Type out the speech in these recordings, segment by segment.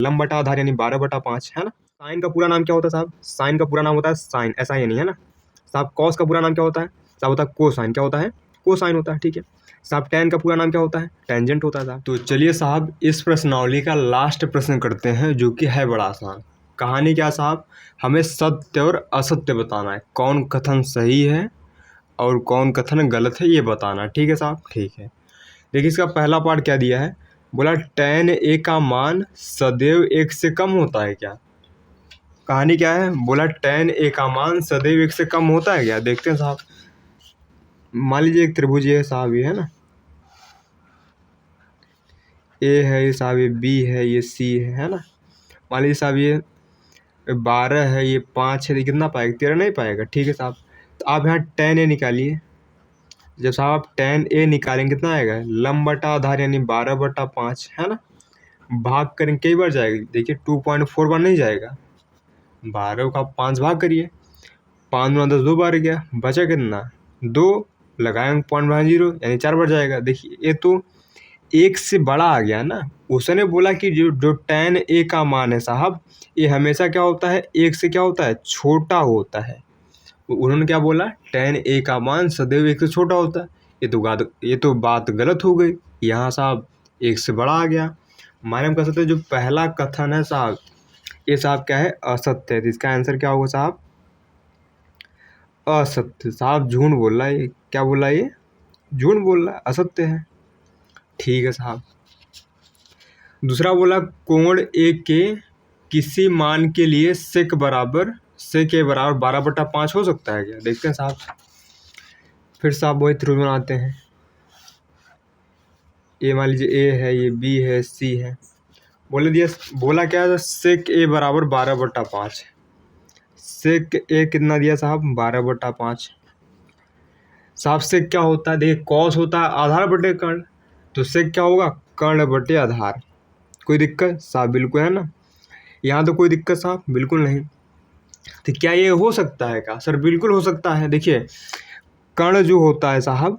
लंब बटा आधार यानी 12/5 है ना। साइन का पूरा नाम क्या होता है साहब? साइन का पूरा नाम होता है साइन, ऐसा ही नहीं है ना साहब। कॉस का पूरा नाम क्या होता है साहब? होता है कोसाइन। क्या होता है? कोसाइन होता है, ठीक है साहब। टैन का पूरा नाम क्या होता है? टेंजेंट होता है साहब। तो चलिए साहब इस प्रश्नावली का लास्ट प्रश्न करते हैं, जो कि है बड़ा आसान। कहानी क्या साहब? हमें सत्य और असत्य बताना है, कौन कथन सही है और कौन कथन गलत है ये बताना, ठीक है साहब। ठीक है, देखिए इसका पहला पार्ट क्या दिया है, बोला tan a का मान सदैव 1 से कम होता है क्या? कहानी क्या है? बोला tan a का मान सदैव 1 से कम होता है क्या? देखते हैं साहब। मान लीजिए एक त्रिभुज है साहब, ये है ना, A है ये साहब, ये B है, ये C है ना। मान लीजिए साहब ये 12 है, ये 5 है, ये कितना पाएगा? 13 नहीं पाएगा, ठीक है साहब। तो आप यहाँ tan a निकालिए। जब साहब आप tan a निकालेंगे कितना आएगा? लंब बटा आधार यानी 12/5 है ना। भाग करेंगे कई बार जाएगा, देखिए 2.41 नहीं जाएगा। 12 का 5 भाग करिए, 5 गुना 10 2 बार गया, बचा कितना? 2 लगाएंगे 0.0 यानी 4 बार जाएगा। देखिए ये तो 1 से बड़ा आ गया ना। उसने बोला कि जो tan a का मान है साहब, ये हमेशा क्या होता है? 1 से क्या होता है? छोटा होता है। उन्होंने क्या बोला? tan a का मान सदैव 1 से छोटा होता है। ये तो बात गलत हो गई। यहाँ साहब 1 से बड़ा आ गया। माने हम कह सकते हैं जो पहला कथन है साहब, ये साहब क्या है? असत्य है। तो इसका आंसर क्या होगा साहब? असत्य। साहब झूठ बोल रहा है ये। क्या बोल रहा है ये? झूठ बोल रहा है, असत्य है, ठीक है साहब। दूसरा बोला कोण ए के किसी मान के लिए sec बराबर 12/5 हो सकता है क्या? देखते हैं साहब। फिर साहब वही त्रिभुज बनाते हैं। ये मान लीजिए A है, ये B है, C है। बोला क्या है? sec a बराबर 12/5। sec a कितना दिया साहब? 12/5। साहब sec क्या होता है? देखिए cos होता है आधार बटे कर्ण, तो sec क्या होगा? कर्ण बटे आधार। कोई दिक्कत साहब? बिल्कुल है ना। यहाँ तो कोई दिक्कत साहब बिल्कुल नहीं। तो क्या ये हो सकता है क्या सर? बिल्कुल हो सकता है। देखिए कर्ण जो होता है साहब,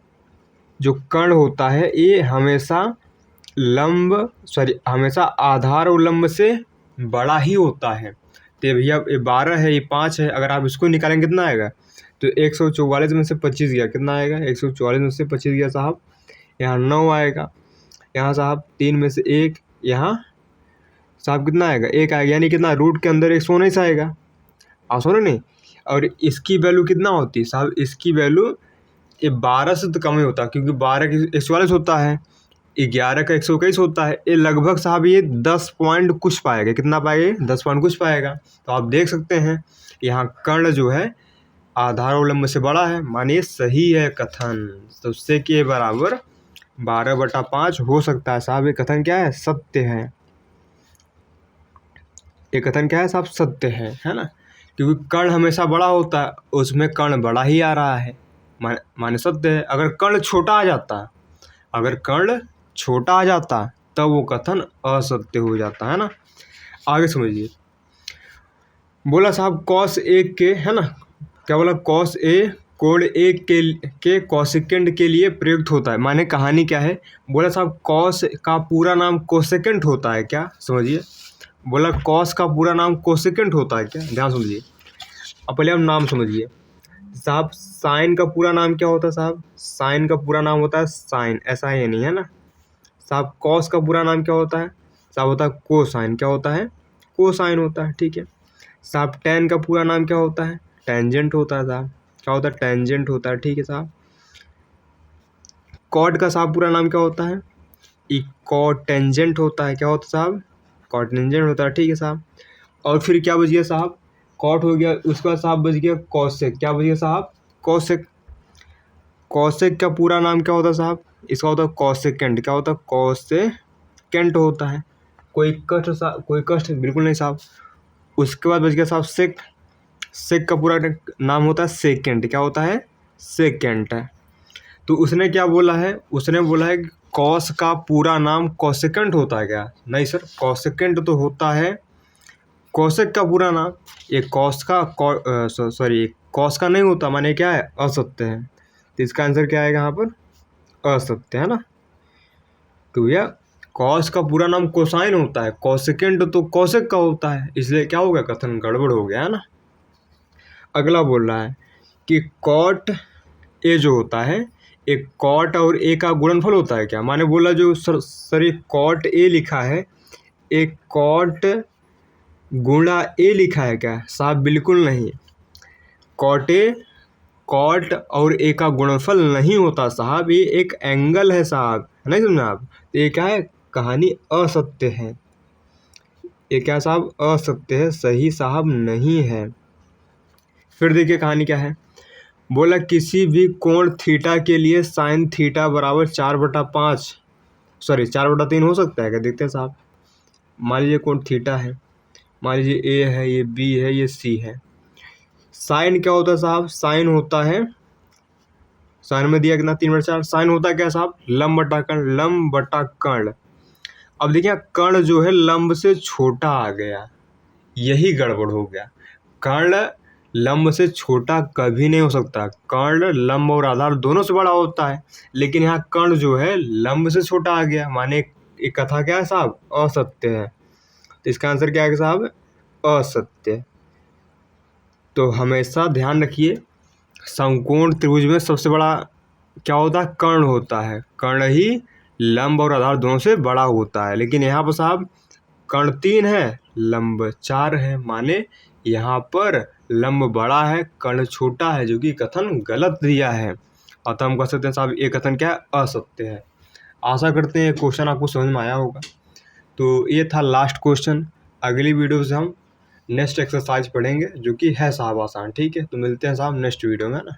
जो कर्ण होता है ये हमेशा आधार और लंब से बड़ा ही होता है। तो भैया ये 12 है, ये 5 है, अगर आप इसको निकालेंगे कितना आएगा? तो 144 में से 25 गया, कितना आएगा? 144 में से 25 गया साहब, यहाँ 9 आएगा। यहाँ साहब 3 में से 1, यहाँ साहब कितना आएगा? 1 आएगा, यानी कितना? रूट के अंदर 1 सोने से आएगा। आप सुनो नहीं। और इसकी वैल्यू कितना होती है साहब? इसकी वैल्यू ये 12 से तो कम ही होता है, क्योंकि 12 का 144 होता है, 11 का 121 होता है। ये लगभग साहब ये 10 पॉइंट कुछ पाएगा। कितना पाएगा? 10 पॉइंट कुछ पाएगा। तो आप देख सकते हैं यहाँ कर्ण जो है आधार और लंब से बड़ा है, मानिए सही है कथन। तो उससे के बराबर 12/5 हो सकता है साहब। ये कथन क्या है? सत्य है। ये कथन क्या है साहब? सत्य है ना। क्योंकि कर्ण हमेशा बड़ा होता है, उसमें कर्ण बड़ा ही आ रहा है, माने सत्य है। अगर कर्ण छोटा आ जाता, अगर कर्ण छोटा आ जाता तब वो कथन असत्य हो जाता है ना। आगे समझिए। बोला साहब cos a के, है ना, क्या बोला? cos a कोण a के कोसेकेंड के लिए प्रयुक्त होता है। माने कहानी क्या है? बोला साहब cos का पूरा नाम कोसेकेंड होता है क्या? समझिए। बोला cos का पूरा नाम कोसेकेंड होता है क्या? ध्यान समझिए। अब पहले हम नाम समझिए साहब। साइन का पूरा नाम क्या होता है साहब? साइन का पूरा नाम होता है साइन, ऐसा ही नहीं है ना साहब। कॉस का पूरा नाम क्या होता है साहब? होता है कोसाइन। क्या होता है? कोसाइन होता है, ठीक है साहब। टैन का पूरा नाम क्या होता है? टेंजेंट होता है साहब। क्या होता है? टेंजेंट होता है, ठीक है साहब। कॉट का साहब पूरा नाम क्या होता है? इकोटेंजेंट होता है। क्या होता है साहब? कॉटेंजेंट होता है, ठीक है साहब। और फिर क्या बच गया साहब? कॉट हो गया, उसके बाद साहब बच गया कॉसेक। क्या बच गया साहब? कॉसेक। कॉसेक का पूरा नाम क्या होता है साहब? इसका होता है कॉसेकेंट। क्या होता है? कॉसेकेंट होता है। कोई कष्ट बिल्कुल नहीं साहब। उसके बाद बच गया साहब सेक। सेक का पूरा नाम होता है सेकेंड। क्या होता है? सेकेंड है। तो उसने क्या बोला है? उसने बोला है कि कॉस का पूरा नाम कॉसेकेंट होता है क्या? नहीं सर, कॉसेकेंट तो होता है कॉसेक का पूरा नाम। ये कॉस का नहीं होता, माने क्या है? असत्य है। तो इसका आंसर क्या आएगा यहाँ पर? असत्य, है ना। तो भैया कॉस का पूरा नाम कोसाइन होता है, कोसेकेंड तो कोसेक का होता है, इसलिए क्या हो गया, कथन गड़बड़ हो गया है ना। अगला बोल रहा है कि कॉट ए जो होता है, एक कॉट और ए का गुणनफल होता है क्या। माने बोला जो सर ये कॉट ए लिखा है, एक कॉट गुणा ए लिखा है क्या साहब, बिल्कुल नहीं। कॉट ए कॉट और ए का गुणनफल नहीं होता साहब, ये एक एंगल है साहब, नहीं समझा आप। ये क्या है, कहानी असत्य है, ये क्या साहब, असत्य है, सही साहब नहीं है। फिर देखिए कहानी क्या है, बोला किसी भी कोण थीटा के लिए साइन थीटा बराबर 4/5, सॉरी 4/3 हो सकता है क्या, देखते हैं साहब। मान लीजिए कोण थीटा है, मान लीजिए ए है, ये बी है, ये सी है। साइन क्या होता है साहब, साइन होता है, साइन में दिया कितना 3/4, साइन होता है क्या साहब, लंब बटा कर्ण, लंब बटा कर्ण। अब देखिए कर्ण जो है लंब से छोटा आ गया, यही गड़बड़ हो गया। कर्ण लंब से छोटा कभी नहीं हो सकता, कर्ण लंब और आधार दोनों से बड़ा होता है, लेकिन यहाँ कर्ण जो है लंब से छोटा आ गया, माने एक कथा क्या है साहब, असत्य है। तो इसका आंसर क्या है साहब, असत्य। तो हमेशा ध्यान रखिए, समकोण त्रिभुज में सबसे बड़ा क्या होता है, कर्ण होता है, कर्ण ही लंब और आधार दोनों से बड़ा होता है। लेकिन यहाँ पर साहब कर्ण 3 है, लंब 4 है, माने यहाँ पर लंब बड़ा है, कर्ण छोटा है, जो कि कथन गलत दिया है। अतः हम कह सकते हैं साहब ये कथन क्या है, असत्य है। आशा करते हैं क्वेश्चन आपको समझ में आया होगा। तो ये था लास्ट क्वेश्चन। अगली वीडियो से हम नेक्स्ट एक्सरसाइज पढ़ेंगे, जो कि है साहब आसान। ठीक है, तो मिलते हैं साहब नेक्स्ट वीडियो में, है ना।